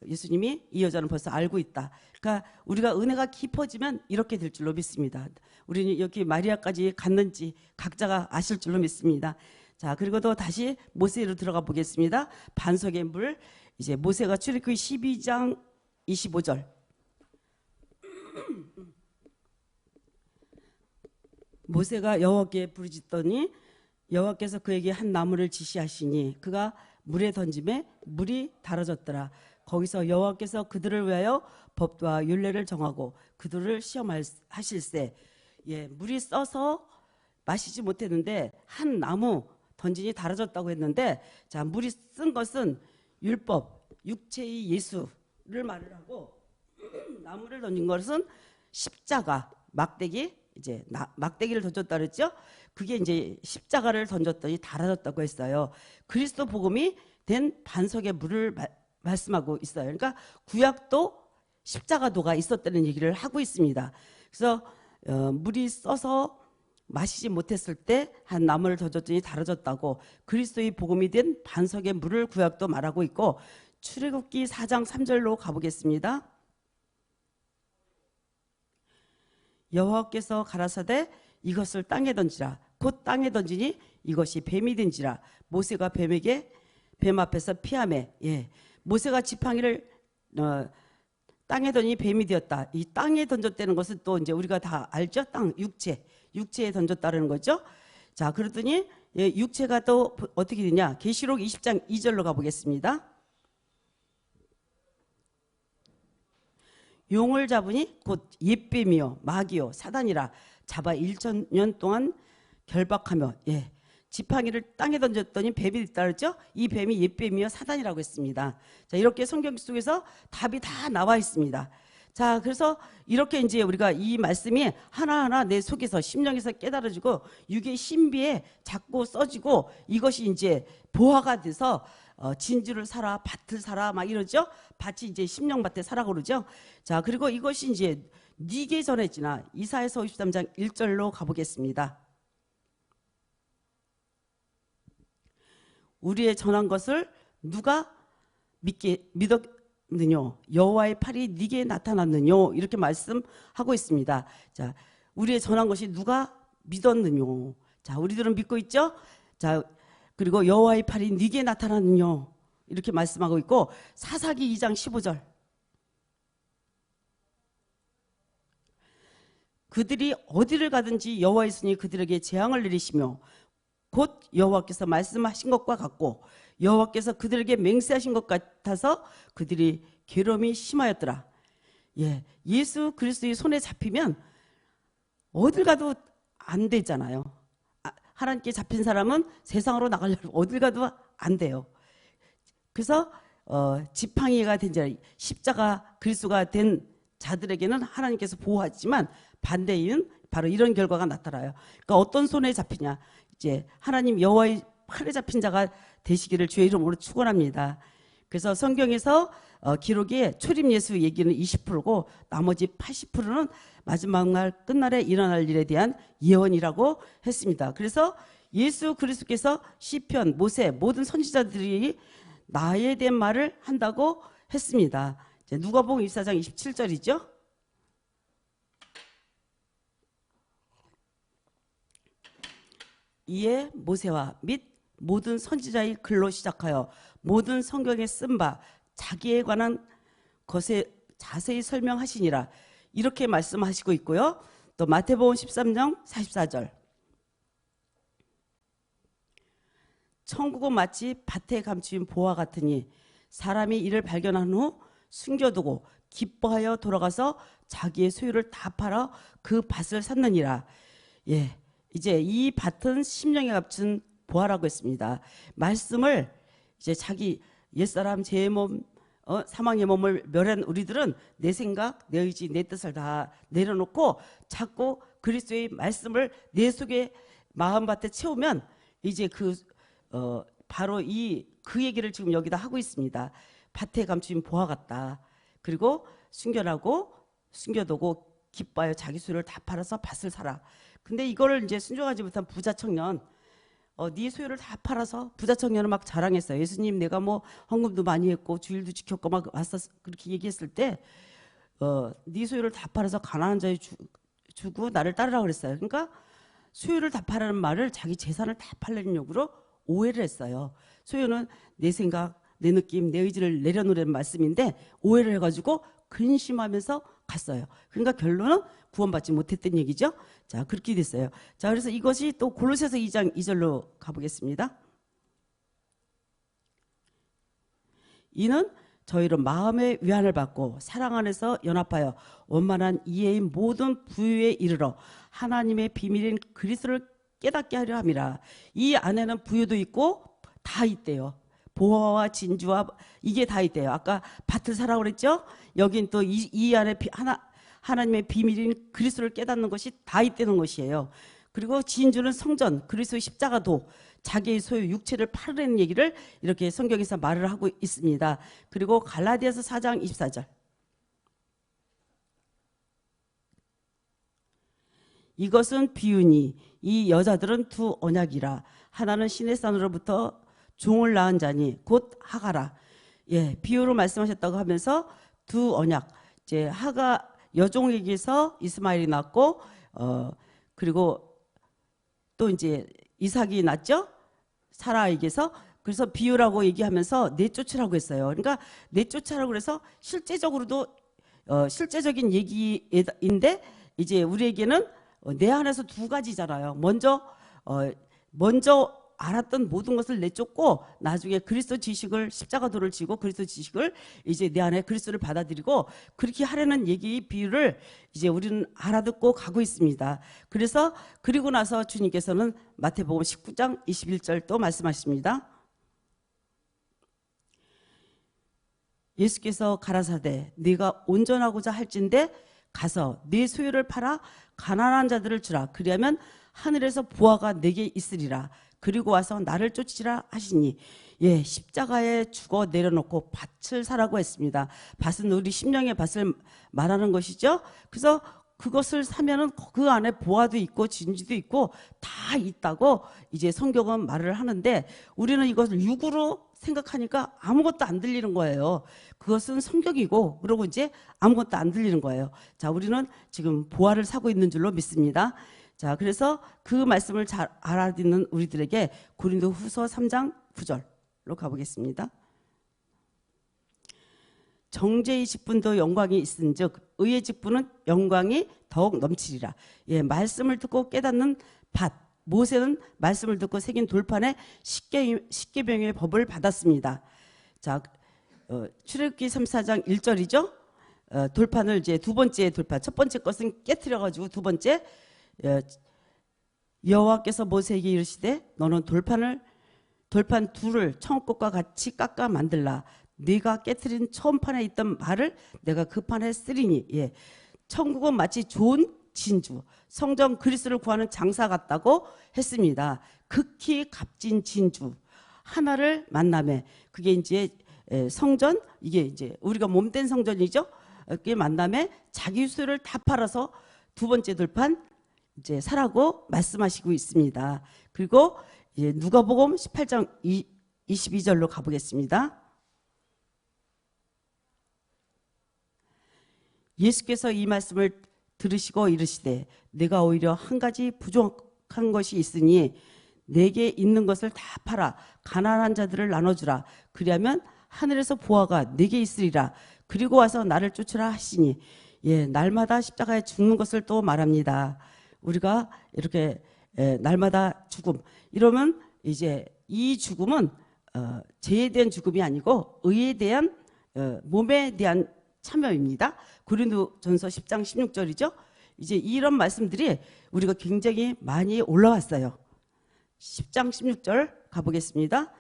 예수님이 이 여자는 벌써 알고 있다. 그러니까 우리가 은혜가 깊어지면 이렇게 될 줄로 믿습니다. 우리는 여기 마리아까지 갔는지 각자가 아실 줄로 믿습니다. 자, 그리고 또 다시 모세로 들어가 보겠습니다. 반석의 물, 이제 모세가 출애굽기 12장 25절. 모세가 여호와께 부르짖더니 여호와께서 그에게 한 나무를 지시하시니 그가 물에 던짐에 물이 달아졌더라. 거기서 여호와께서 그들을 위하여 법도와 율례를 정하고 그들을 시험하실세. 예, 물이 써서 마시지 못했는데 한 나무 던지니 달아졌다고 했는데, 자, 물이 쓴 것은 율법, 육체의 예수를 말을 하고, 나무를 던진 것은 십자가, 막대기, 이제 막대기를 던졌다 그랬죠. 그게 이제 십자가를 던졌더니 달아졌다고 했어요. 그리스도 복음이 된 반석의 물을 말씀하고 있어요. 그러니까 구약도 십자가도가 있었다는 얘기를 하고 있습니다. 그래서 물이 써서 마시지 못했을 때 한 나무를 던졌더니 달아졌다고, 그리스도의 복음이 된 반석의 물을 구약도 말하고 있고, 출애굽기 4장 3절로 가보겠습니다. 여호와께서 가라사대 이것을 땅에 던지라. 곧 땅에 던지니 이것이 뱀이 된지라. 모세가 뱀에게 뱀 앞에서 피하매. 예, 모세가 지팡이를 땅에 던지니 뱀이 되었다. 이 땅에 던졌다는 것은 또 이제 우리가 다 알죠. 땅, 육체에 던졌다는 거죠. 자, 그랬더니 예, 육체가 또 어떻게 되냐? 계시록 20장 2절로 가보겠습니다. 용을 잡으니 곧 옛뱀이요 마귀요 사단이라 잡아 1000년 동안 결박하며, 예, 지팡이를 땅에 던졌더니 뱀이 있다 그랬죠. 이 뱀이 옛뱀이요 사단이라고 했습니다. 자, 이렇게 성경 속에서 답이 다 나와 있습니다. 자, 그래서 이렇게 이제 우리가 이 말씀이 하나하나 내 속에서 심령에서 깨달아지고 육의 신비에 자꾸 써지고, 이것이 이제 보화가 돼서 진주를 사라, 밭을 사라 막 이러죠. 밭이 이제 심령밭에 사라 그러죠. 자, 그리고 이것이 이제 네게 전해지나. 이사야서 53장 1절로 가보겠습니다. 우리의 전한 것을 누가 믿었느뇨? 여호와의 팔이 네게 나타났느뇨? 이렇게 말씀하고 있습니다. 자, 우리의 전한 것이 누가 믿었느뇨? 자, 우리들은 믿고 있죠. 자, 그리고 여호와의 팔이 네게 나타났느뇨? 이렇게 말씀하고 있고, 사사기 2장 15절. 그들이 어디를 가든지 여호와의 손이 그들에게 재앙을 내리시며 곧 여호와께서 말씀하신 것과 같고 여호와께서 그들에게 맹세하신 것 같아서 그들이 괴로움이 심하였더라. 예, 예수 그리스도의 손에 잡히면 어딜 가도 안 되잖아요. 하나님께 잡힌 사람은 세상으로 나가려고 어딜 가도 안 돼요. 그래서 지팡이가 된 자, 십자가 그리스도가 된 자들에게는 하나님께서 보호하지만 반대인 바로 이런 결과가 나타나요. 그러니까 어떤 손에 잡히냐, 이제 하나님 여호와의 팔에 잡힌 자가 되시기를 주의 이름으로 축원합니다. 그래서 성경에서 기록에 초림 예수 얘기는 20%고 나머지 80%는 마지막 날 끝날에 일어날 일에 대한 예언이라고 했습니다. 그래서 예수 그리스도께서 시편, 모세 모든 선지자들이 나에 대한 말을 한다고 했습니다. 누가복음 24장 27절이죠. 이에 모세와 및 모든 선지자의 글로 시작하여 모든 성경에 쓴 바 자기에 관한 것에 자세히 설명하시니라. 이렇게 말씀하시고 있고요. 또 마태복음 13장 44절. 천국은 마치 밭에 감추인 보화 같으니 사람이 이를 발견한 후 숨겨두고 기뻐하여 돌아가서 자기의 소유를 다 팔아 그 밭을 샀느니라. 예, 이제 이 밭은 심령에 값은 보아라고 했습니다. 말씀을 이제 자기 옛사람 제 몸, 사망의 몸을 멸한 우리들은 내 생각, 내 의지, 내 뜻을 다 내려놓고 자꾸 그리스도의 말씀을 내 속에 마음밭에 채우면 이제 바로 그 얘기를 지금 여기다 하고 있습니다. 밭에 감추인 보화 같다. 그리고 숨겨두고 기뻐하여 자기 소유를 다 팔아서 밭을 사라. 근데 이거를 이제 순종하지 못한 부자 청년, 네 소유를 다 팔아서, 부자 청년은 막 자랑했어요. 예수님, 내가 뭐 헌금도 많이 했고 주일도 지켰고 막 왔었, 그렇게 얘기했을 때 네 소유를 다 팔아서 가난한 자에 주고 나를 따르라 그랬어요. 그러니까 소유를 다 팔라는 말을 자기 재산을 다 팔려는 욕으로 오해를 했어요. 소유는 내 생각, 내 느낌, 내 의지를 내려놓으라는 말씀인데 오해를 해가지고 근심하면서 갔어요. 그러니까 결론은 구원받지 못했던 얘기죠. 자, 그렇게 됐어요. 자, 그래서 이것이 또 골로새서 2장 2절로 가보겠습니다. 이는 저희로 마음의 위안을 받고 사랑 안에서 연합하여 원만한 이해인 모든 부유에 이르러 하나님의 비밀인 그리스도를 깨닫게 하려 함이라. 이 안에는 부유도 있고 다 있대요. 보화와 진주와 이게 다 있대요. 아까 밭을 사라고 그랬죠? 여긴 또 이 안에 하나님의 비밀인 그리스도를 깨닫는 것이 다 있다는 것이에요. 그리고 진주는 성전, 그리스도의 십자가도 자기의 소유 육체를 팔으라는 얘기를 이렇게 성경에서 말을 하고 있습니다. 그리고 갈라디아서 4장 24절. 이것은 비유니 이 여자들은 두 언약이라. 하나는 신의 산으로부터 종을 낳은 자니 곧 하가라. 예, 비유로 말씀하셨다고 하면서 두 언약. 이제 하가 여종에게서 이스마엘이 낳고 그리고 또 이제 이삭이 낳죠. 사라에게서. 그래서 비유라고 얘기하면서 내쫓으라고 했어요. 그러니까 내쫓으라고 그래서 실제적으로도 실제적인 얘기인데 이제 우리에게는 내 안에서 두 가지잖아요. 먼저 알았던 모든 것을 내쫓고 나중에 그리스도 지식을 십자가도를 지고 그리스도 지식을 이제 내 안에 그리스도를 받아들이고 그렇게 하려는 얘기 비유를 이제 우리는 알아듣고 가고 있습니다. 그래서 그리고 나서 주님께서는 마태복음 19장 21절 또 말씀하십니다. 예수께서 가라사대 네가 온전하고자 할진대 가서 네 소유를 팔아 가난한 자들을 주라. 그리하면 하늘에서 보화가 내게 있으리라. 그리고 와서 나를 쫓으라 하시니. 예, 십자가에 죽어 내려놓고 밭을 사라고 했습니다. 밭은 우리 심령의 밭을 말하는 것이죠. 그래서 그것을 사면은 그 안에 보화도 있고 진주도 있고 다 있다고 이제 성경은 말을 하는데 우리는 이것을 육으로 생각하니까 아무것도 안 들리는 거예요. 그것은 성격이고 그러고 이제 아무것도 안 들리는 거예요. 자, 우리는 지금 보화를 사고 있는 줄로 믿습니다. 자, 그래서 그 말씀을 잘 알아듣는 우리들에게 고린도후서 3장 9절로 가보겠습니다. 정죄의 직분도 영광이 있은즉 의의 직분은 영광이 더욱 넘치리라. 예, 말씀을 듣고 깨닫는 밭. 모세는 말씀을 듣고 새긴 돌판에 십계명의 법을 받았습니다. 자, 출애굽기 3, 4장 1절이죠. 돌판을 이제 두 번째 돌판, 첫 번째 것은 깨트려가지고 두 번째 여호와께서 모세에게 이르시되 너는 돌판 둘을 처음 것과 같이 깎아 만들라. 네가 깨트린 처음 판에 있던 말을 내가 그 판에 쓰리니. 예, 천국은 마치 좋은 진주, 성전 그리스도를 구하는 장사 같다고 했습니다. 극히 값진 진주 하나를 만남에 그게 이제 성전, 이게 이제 우리가 몸된 성전이죠. 그게 만남에 자기 수를 다 팔아서 두 번째 돌판 이제 사라고 말씀하시고 있습니다. 그리고 이제 누가복음 18장 22절로 가보겠습니다. 예수께서 이 말씀을 들으시고 이르시되 내가 오히려 한 가지 부족한 것이 있으니 내게 있는 것을 다 팔아 가난한 자들을 나눠주라. 그리하면 하늘에서 보화가 내게 있으리라. 그리고 와서 나를 쫓으라 하시니. 예, 날마다 십자가에 죽는 것을 또 말합니다. 우리가 이렇게 날마다 죽음 이러면 이제 이 죽음은 죄에 대한 죽음이 아니고 의에 대한 몸에 대한 참여입니다. 고린도전서 10장 16절이죠. 이제 이런 말씀들이 우리가 굉장히 많이 올라왔어요. 10장 16절 가보겠습니다.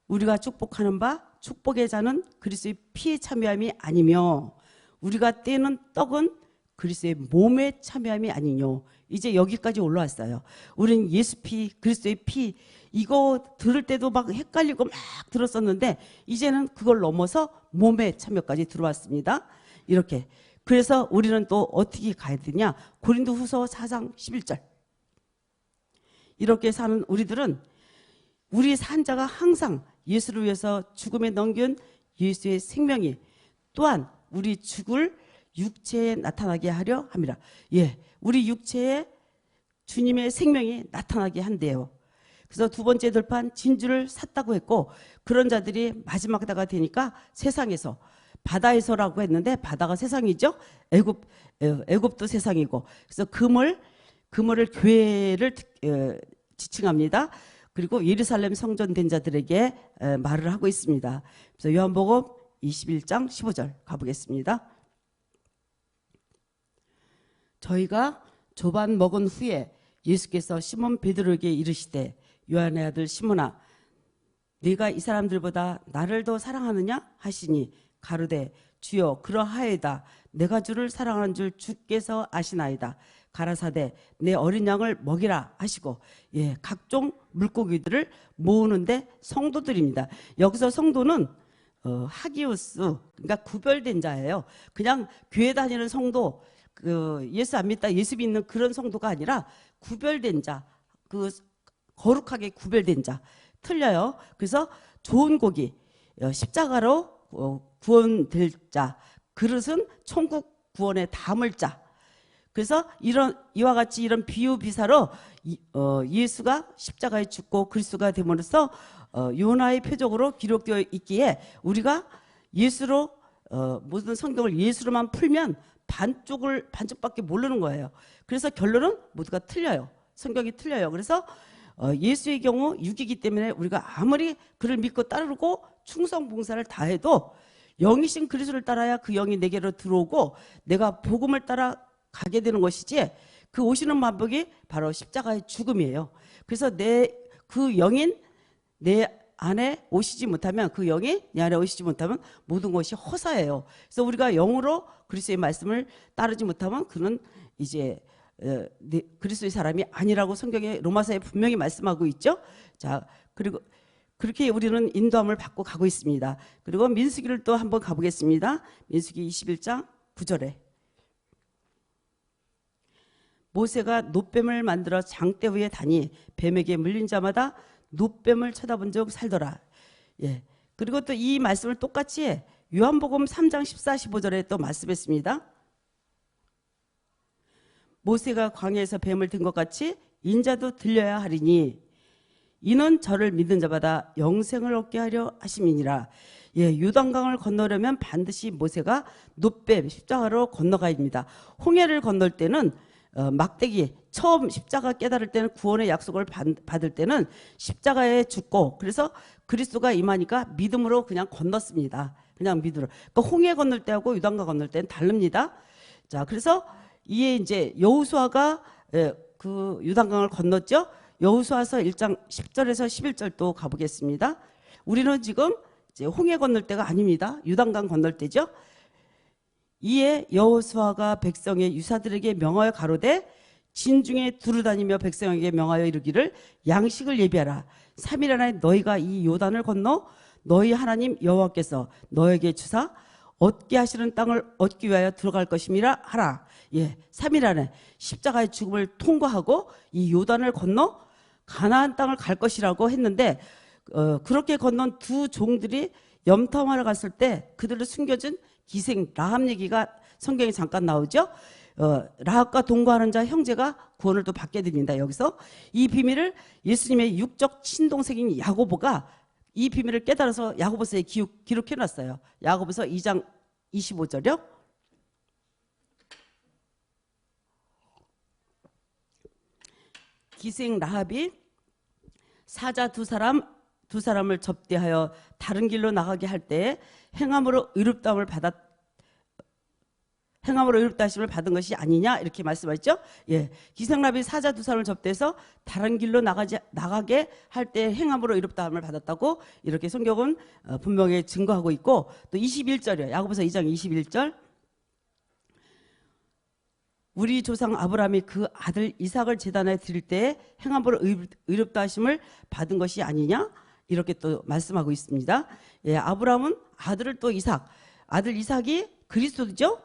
우리가 축복하는 바 축복의 자는 그리스도의 피에 참여함이 아니며 우리가 떼는 떡은 그리스도의 몸에 참여함이 아니뇨. 이제 여기까지 올라왔어요. 우리는 예수 피, 그리스도의 피 이거 들을 때도 막 헷갈리고 막 들었었는데 이제는 그걸 넘어서 몸에 참여까지 들어왔습니다. 이렇게. 그래서 우리는 또 어떻게 가야 되냐? 고린도후서 4장 11절. 이렇게 사는 우리들은 우리 산자가 항상 예수를 위해서 죽음에 넘긴 예수의 생명이 또한 우리 죽을 육체에 나타나게 하려 함이라. 예, 우리 육체에 주님의 생명이 나타나게 한대요. 그래서 두 번째 들판 진주를 샀다고 했고 그런 자들이 마지막 때가 되니까 세상에서 바다에서라고 했는데 바다가 세상이죠. 애굽도 세상이고 그래서 그물을 교회를 지칭합니다. 그리고 예루살렘 성전된 자들에게 말을 하고 있습니다. 그래서 요한복음 21장 15절 가보겠습니다. 저희가 조반 먹은 후에 예수께서 시몬 베드로에게 이르시되 요한의 아들 시몬아 네가 이 사람들보다 나를 더 사랑하느냐 하시니 가로되 주여 그러하이다. 내가 주를 사랑하는 줄 주께서 아시나이다. 가라사대 내 어린 양을 먹이라 하시고 예, 각종 물고기들을 모으는데 성도들입니다. 여기서 성도는 하기우스 그러니까 구별된 자예요. 그냥 교회 다니는 성도 예수 안 믿다 예수 믿는 그런 성도가 아니라 구별된 자, 거룩하게 구별된 자. 틀려요. 그래서 좋은 고기 십자가로 구원될 자, 그릇은 천국 구원에 담을 자. 그래서 이와 같이 이런 비유 비사로 예수가 십자가에 죽고 그리스도가 됨으로써 요나의 표적으로 기록되어 있기에 우리가 예수로 모든 성경을 예수로만 풀면 반쪽밖에 모르는 거예요. 그래서 결론은 모두가 틀려요. 성경이 틀려요. 그래서 예수의 경우 육이기 때문에 우리가 아무리 그를 믿고 따르고 충성 봉사를 다해도 영이신 그리스도를 따라야 그 영이 내게로 들어오고 내가 복음을 따라 가게 되는 것이지 그 오시는 방법이 바로 십자가의 죽음이에요. 그래서 그 영인 내 안에 오시지 못하면 그 영이 내 안에 오시지 못하면 모든 것이 허사예요. 그래서 우리가 영으로 그리스도의 말씀을 따르지 못하면 그는 이제 그리스도의 사람이 아니라고 성경에 로마서에 분명히 말씀하고 있죠. 자, 그리고 그렇게 우리는 인도함을 받고 가고 있습니다. 그리고 민수기를 또 한번 가보겠습니다. 민수기 21장 9절에 모세가 놋뱀을 만들어 장대 위에 다니 뱀에게 물린 자마다 놋뱀을 쳐다본 적 살더라. 예. 그리고 또 이 말씀을 똑같이 요한복음 3장 14, 15절에 또 말씀했습니다. 모세가 광야에서 뱀을 든 것 같이 인자도 들려야 하리니 이는 저를 믿는 자마다 영생을 얻게 하려 하심이니라. 예, 요단강을 건너려면 반드시 모세가 놋뱀 십자가로 건너가야 합니다. 홍해를 건널 때는 막대기 처음 십자가 깨달을 때는 구원의 약속을 받을 때는 십자가에 죽고 그래서 그리스도가 임하니까 믿음으로 그냥 건넜습니다. 그냥 믿음으로. 그러니까 홍해 건널 때하고 요단강 건널 때는 다릅니다. 자, 그래서 이에 이제 여호수아가 그 요단강을 건넜죠. 여호수아서 1장 10절에서 11절 또 가보겠습니다. 우리는 지금 이제 홍해 건널 때가 아닙니다. 요단강 건널 때죠. 이에 여호수아가 백성의 유사들에게 명하여 가로되 진중에 두루다니며 백성에게 명하여 이르기를 양식을 예비하라. 3일 안에 너희가 이 요단을 건너 너희 하나님 여호와께서 너에게 주사 얻게 하시는 땅을 얻기 위하여 들어갈 것임이라 하라. 예, 3일 안에 십자가의 죽음을 통과하고 이 요단을 건너 가나안 땅을 갈 것이라고 했는데 그렇게 건넌 두 종들이 염탐하러 갔을 때 그들을 숨겨준 기생 라합 얘기가 성경에 잠깐 나오죠. 라합과 동거하는 자 형제가 구원을 또 받게 됩니다. 여기서 이 비밀을 예수님의 육적 친동생인 야고보가 이 비밀을 깨달아서 야고보서에 기록해놨어요. 야고보서 2장 25절이요. 기생 라합이 사자 두 사람 두 사람을 접대하여 다른 길로 나가게 할 때 행함으로 의롭다함을 하심을 받은 것이 아니냐 이렇게 말씀하셨죠. 예, 기생라비 사자 두 사람을 접대해서 다른 길로 나가게 할 때 행함으로 의롭다함을 받았다고 이렇게 성경은 분명히 증거하고 있고, 또 21절이요. 야고보서 2장 21절. 우리 조상 아브라함이 그 아들 이삭을 제단에 드릴 때 행함으로 의롭다 하심을 받은 것이 아니냐 이렇게 또 말씀하고 있습니다. 예, 아브라함은 아들을 또 아들 이삭이 그리스도죠.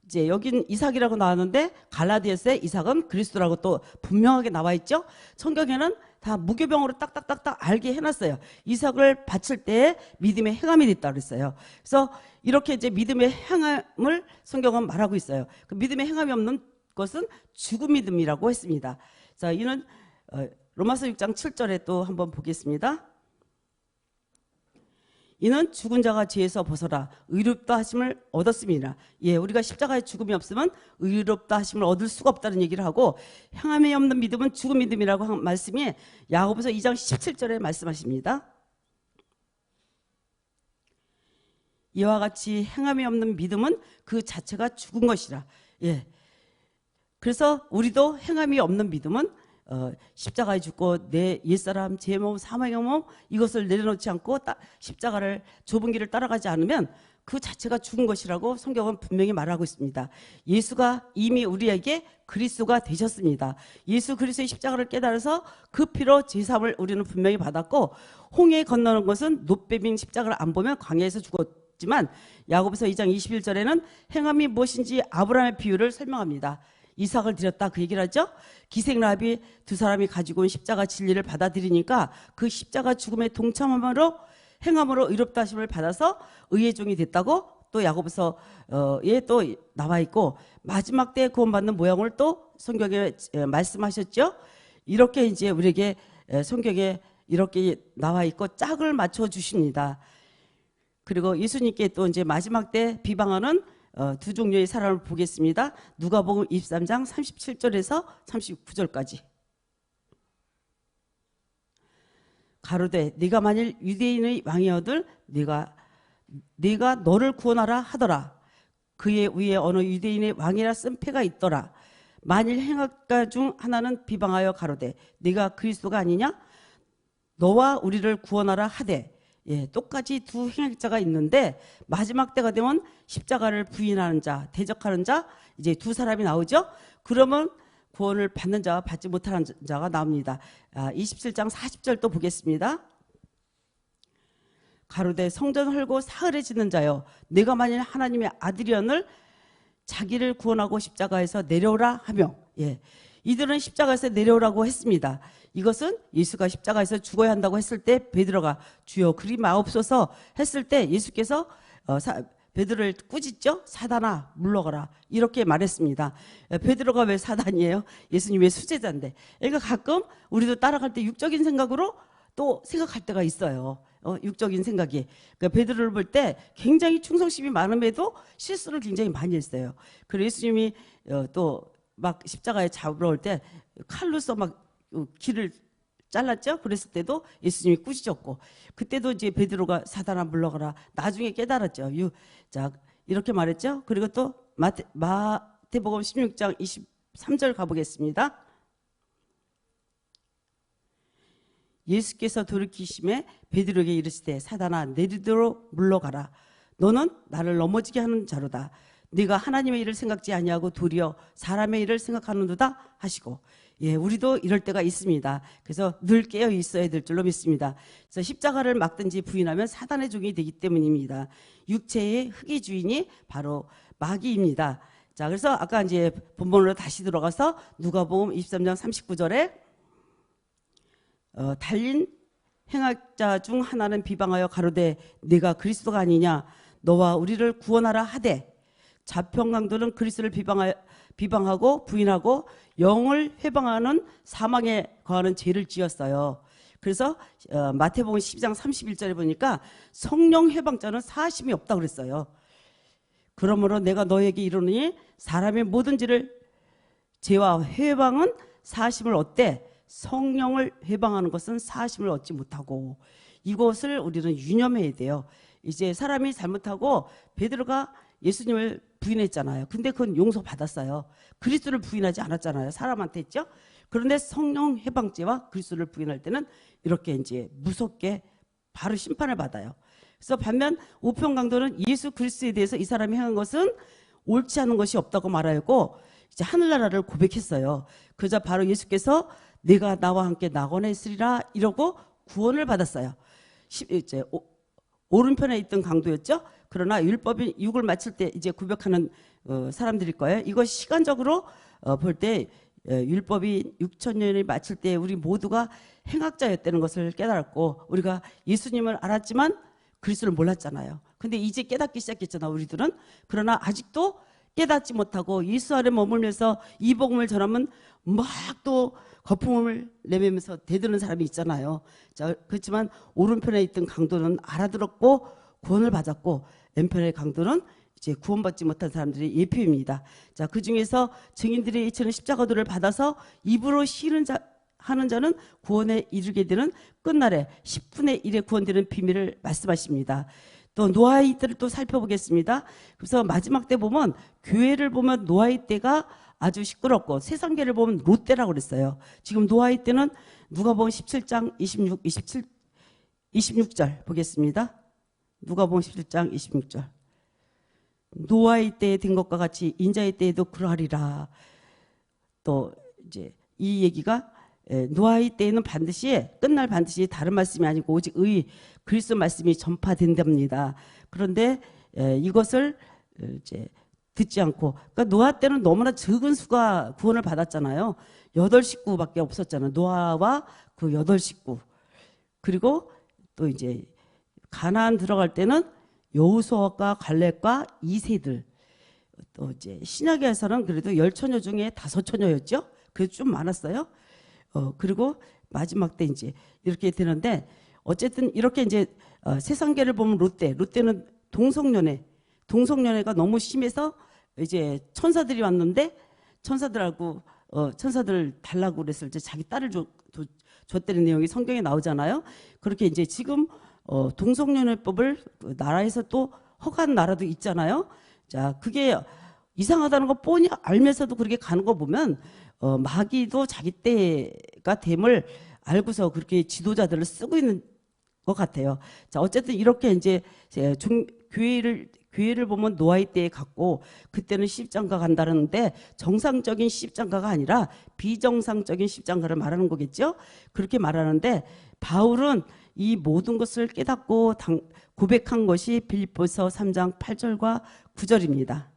이제 여긴 이삭이라고 나왔는데 갈라디아서에 이삭은 그리스도라고 또 분명하게 나와 있죠. 성경에는 다 무교병으로 딱딱딱딱 알게 해놨어요. 이삭을 바칠 때 믿음의 행함이 됐다 그랬어요. 그래서 이렇게 이제 믿음의 행함을 성경은 말하고 있어요. 그 믿음의 행함이 없는 것은 죽은 믿음이라고 했습니다. 자, 이는 로마서 6장 7절에 또 한번 보겠습니다. 이는 죽은 자가 죄에서 벗어라 의롭다 하심을 얻었음이라. 예, 우리가 십자가에 죽음이 없으면 의롭다 하심을 얻을 수가 없다는 얘기를 하고, 행함이 없는 믿음은 죽은 믿음이라고 한 말씀이 야고보서 2장 17절에 말씀하십니다. 이와 같이 행함이 없는 믿음은 그 자체가 죽은 것이라. 예, 그래서 우리도 행함이 없는 믿음은 십자가에 죽고 내 옛사람, 제 몸, 사망의 몸 이것을 내려놓지 않고 십자가를 좁은 길을 따라가지 않으면 그 자체가 죽은 것이라고 성경은 분명히 말하고 있습니다. 예수가 이미 우리에게 그리스도가 되셨습니다. 예수 그리스도의 십자가를 깨달아서 그 피로 제사함을 우리는 분명히 받았고, 홍해 건너는 것은 놋배빙 십자가를 안 보면 광야에서 죽었지만 야고보서 2장 21절에는 행함이 무엇인지 아브라함의 비유를 설명합니다. 이삭을 드렸다 그 얘기를 하죠. 기생라비 두 사람이 가지고 온 십자가 진리를 받아들이니까 그 십자가 죽음에 동참함으로 행함으로 의롭다 하심을 받아서 의의 종이 됐다고 또 야고보서에 또 나와 있고, 마지막 때 구원받는 모양을 또 성경에 말씀하셨죠. 이렇게 이제 우리에게 성경에 이렇게 나와 있고 짝을 맞춰 주십니다. 그리고 예수님께 또 이제 마지막 때 비방하는 두 종류의 사람을 보겠습니다. 누가복음 23장 37절에서 39절까지. 가로되 네가 만일 유대인의 왕이어들 네가 너를 구원하라 하더라. 그의 위에 어느 유대인의 왕이라 쓴 패가 있더라. 만일 행악가 중 하나는 비방하여 가로되 네가 그리스도가 아니냐 너와 우리를 구원하라 하되. 예, 똑같이 두 행악자가 있는데 마지막 때가 되면 십자가를 부인하는 자, 대적하는 자, 이제 두 사람이 나오죠. 그러면 구원을 받는 자와 받지 못하는 자가 나옵니다. 27장 40절 또 보겠습니다. 가로되 성전 헐고 사흘에 짓는 자여 내가 만일 하나님의 아들이언을 자기를 구원하고 십자가에서 내려오라 하며. 예, 이들은 십자가에서 내려오라고 했습니다. 이것은 예수가 십자가에서 죽어야 한다고 했을 때 베드로가 주여 그리 마옵소서 했을 때 예수께서 베드로를 꾸짖죠. 사단아 물러가라 이렇게 말했습니다. 베드로가 왜 사단이에요? 예수님 왜 수제자인데. 그러니까 가끔 우리도 따라갈 때 육적인 생각으로 또 생각할 때가 있어요. 육적인 생각이. 그러니까 베드로를 볼 때 굉장히 충성심이 많음에도 실수를 굉장히 많이 했어요. 그래서 예수님이 또 막 십자가에 잡으러 올 때 칼로서 막 길을 잘랐죠. 그랬을 때도 예수님이 꾸짖었고, 그때도 이제 베드로가 사단아 물러가라 나중에 깨달았죠. 자, 이렇게 말했죠. 그리고 또 마태복음 16장 23절 가보겠습니다. 예수께서 돌이키심에 베드로에게 이르시되 사단아 내리도로 물러가라. 너는 나를 넘어지게 하는 자로다. 네가 하나님의 일을 생각지 아니하고 도리어 사람의 일을 생각하는도다 하시고. 예, 우리도 이럴 때가 있습니다. 그래서 늘 깨어 있어야 될 줄로 믿습니다. 그래서 십자가를 막든지 부인하면 사단의 종이 되기 때문입니다. 육체의 흙의 주인이 바로 마귀입니다. 자, 그래서 아까 이제 본문으로 다시 들어가서 누가복음 23장 39절에 달린 행악자 중 하나는 비방하여 가로되 네가 그리스도가 아니냐 너와 우리를 구원하라 하되. 자평강도는 그리스도를 비방하고 부인하고 영을 회방하는 사망에 거하는 죄를 지었어요. 그래서 마태복음 12장 31절에 보니까 성령 회방자는 사심이 없다 그랬어요. 그러므로 내가 너에게 이르노니 사람의 모든 죄와 회방은 사심을 얻되 성령을 회방하는 것은 사심을 얻지 못하고. 이것을 우리는 유념해야 돼요. 이제 사람이 잘못하고 베드로가 예수님을 부인했잖아요. 근데 그건 용서받았어요. 그리스도를 부인하지 않았잖아요. 사람한테 했죠. 그런데 성령 해방죄와 그리스도를 부인할 때는 이렇게 이제 무섭게 바로 심판을 받아요. 그래서 반면 우편강도는 예수 그리스도에 대해서 이 사람이 한 것은 옳지 않은 것이 없다고 말하고 이제 하늘나라를 고백했어요. 그러자 바로 예수께서 내가 나와 함께 낙원에 있으리라 이러고 구원을 받았어요. 이제 오른편에 있던 강도였죠. 그러나 율법이 육을 마칠 때 이제 구별하는 사람들일 거예요. 이거 시간적으로 볼 때 율법이 6,000년을 마칠 때 우리 모두가 행악자였다는 것을 깨달았고 우리가 예수님을 알았지만 그리스도를 몰랐잖아요. 근데 이제 깨닫기 시작했잖아 우리들은. 그러나 아직도 깨닫지 못하고 예수 아래 머물면서 이 복음을 전하면 막 또 거품을 내면서 대드는 사람이 있잖아요. 자, 그렇지만 오른편에 있던 강도는 알아들었고 구원을 받았고 왼편의 강도는 이제 구원받지 못한 사람들의 예표입니다. 자, 그 중에서 증인들의 이처는 십자가도를 받아서 입으로 하는 자는 구원에 이르게 되는 끝날에 10분의 1에 구원되는 비밀을 말씀하십니다. 또 노아의 때를 또 살펴보겠습니다. 그래서 마지막 때 보면 교회를 보면 노아의 때가 아주 시끄럽고 세상계를 보면 롯데라고 그랬어요. 지금 노아의 때는 누가복음 17장 26절 보겠습니다. 누가복음 17장 26절. 노아의 때에 된 것과 같이 인자의 때에도 그러하리라. 또 이제 이 얘기가 노아의 때에는 반드시 끝날 반드시 다른 말씀이 아니고 오직 그리스도 말씀이 전파된답니다. 그런데 이것을 이제 듣지 않고 그러니까 노아 때는 너무나 적은 수가 구원을 받았잖아요. 8식구밖에 없었잖아요. 노아와 그 8식구. 그리고 또 이제 가나안 들어갈 때는 여호수아과 갈렙과 2세들. 또 이제 신약에서는 그래도 10처녀 중에 5처녀였죠. 그래도 좀 많았어요. 그리고 마지막 때 이제 이렇게 되는데 어쨌든 이렇게 이제 세상계를 보면 롯데는 동성연애가 너무 심해서 이제 천사들이 왔는데 천사들 달라고 그랬을 때 자기 딸을 줬다는 내용이 성경에 나오잖아요. 그렇게 이제 지금 동성연애법을 나라에서 또 허가한 나라도 있잖아요. 자, 그게 이상하다는 거 뻔히 알면서도 그렇게 가는 거 보면 마귀도 자기 때가 됨을 알고서 그렇게 지도자들을 쓰고 있는 것 같아요. 자, 어쨌든 이렇게 이제 교회를 보면 노아의 때에 갔고 그때는 십장가 간다는데 정상적인 십장가가 아니라 비정상적인 십장가를 말하는 거겠죠. 그렇게 말하는데 바울은 이 모든 것을 깨닫고 고백한 것이 빌립보서 3장 8절과 9절입니다.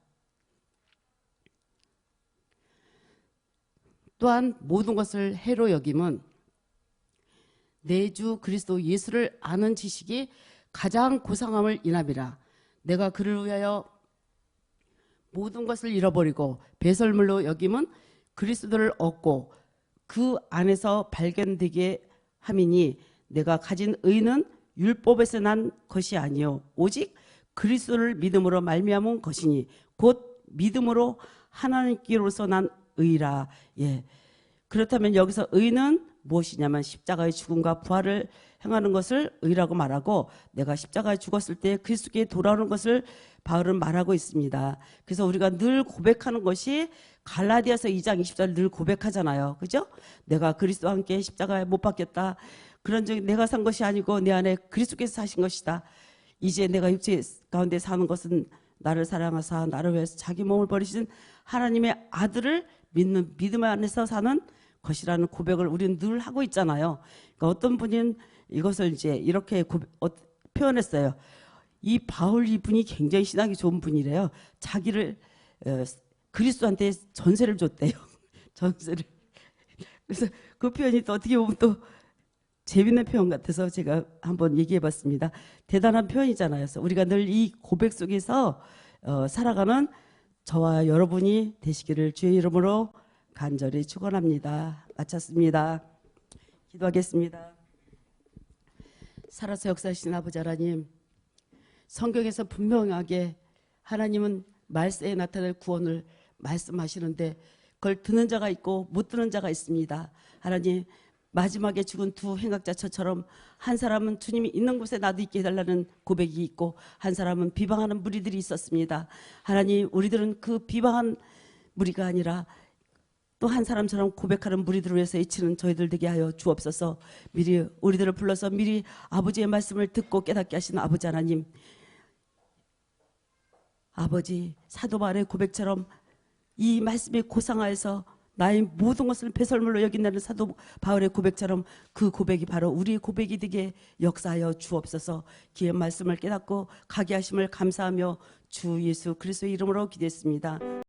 또한 모든 것을 해로 여김은 내 주 그리스도 예수를 아는 지식이 가장 고상함을 인함이라. 내가 그를 위하여 모든 것을 잃어버리고 배설물로 여김은 그리스도를 얻고 그 안에서 발견되게 함이니 내가 가진 의는 율법에서 난 것이 아니요 오직 그리스도를 믿음으로 말미암은 것이니 곧 믿음으로 하나님께로서 난 의라. 예. 그렇다면 여기서 의는 무엇이냐면 십자가의 죽음과 부활을 행하는 것을 의라고 말하고 내가 십자가에 죽었을 때 그리스도께 돌아오는 것을 바울은 말하고 있습니다. 그래서 우리가 늘 고백하는 것이 갈라디아서 2장 20절 늘 고백하잖아요. 그죠? 내가 그리스도와 함께 십자가에 못 박혔다. 그런 적이 내가 산 것이 아니고 내 안에 그리스도께서 사신 것이다. 이제 내가 육체 가운데 사는 것은 나를 사랑하사 나를 위해서 자기 몸을 버리신 하나님의 아들을 믿는 믿음 안에서 사는 것이라는 고백을 우리는 늘 하고 있잖아요. 그러니까 어떤 분은 이것을 이제 이렇게 표현했어요. 이 바울 이분이 굉장히 신앙이 좋은 분이래요. 자기를 그리스도한테 전세를 줬대요. 전세를. 그래서 그 표현이 또 어떻게 보면 또 재밌는 표현 같아서 제가 한번 얘기해봤습니다. 대단한 표현이잖아요. 그래서 우리가 늘 이 고백 속에서 살아가는 저와 여러분이 되시기를 주의 이름으로 간절히 축원합니다. 마쳤습니다. 기도하겠습니다. 살아서 역사하신 아버지 하나님, 성경에서 분명하게 하나님은 말세에 나타날 구원을 말씀하시는데 그걸 듣는 자가 있고 못 듣는 자가 있습니다. 하나님, 마지막에 죽은 두 행악자처럼 한 사람은 주님이 있는 곳에 나도 있게 해달라는 고백이 있고 한 사람은 비방하는 무리들이 있었습니다. 하나님, 우리들은 그 비방한 무리가 아니라 또 한 사람처럼 고백하는 무리들을 위해서 외치는 저희들 되게 하여 주옵소서. 미리 우리들을 불러서 미리 아버지의 말씀을 듣고 깨닫게 하시는 아버지 하나님, 아버지 사도 바울의 고백처럼 이 말씀에 고상하여서 나의 모든 것을 배설물로 여긴다는 사도 바울의 고백처럼 그 고백이 바로 우리의 고백이 되게 역사하여 주옵소서. 기의 말씀을 깨닫고 가게 하심을 감사하며 주 예수 그리스도의 이름으로 기도했습니다.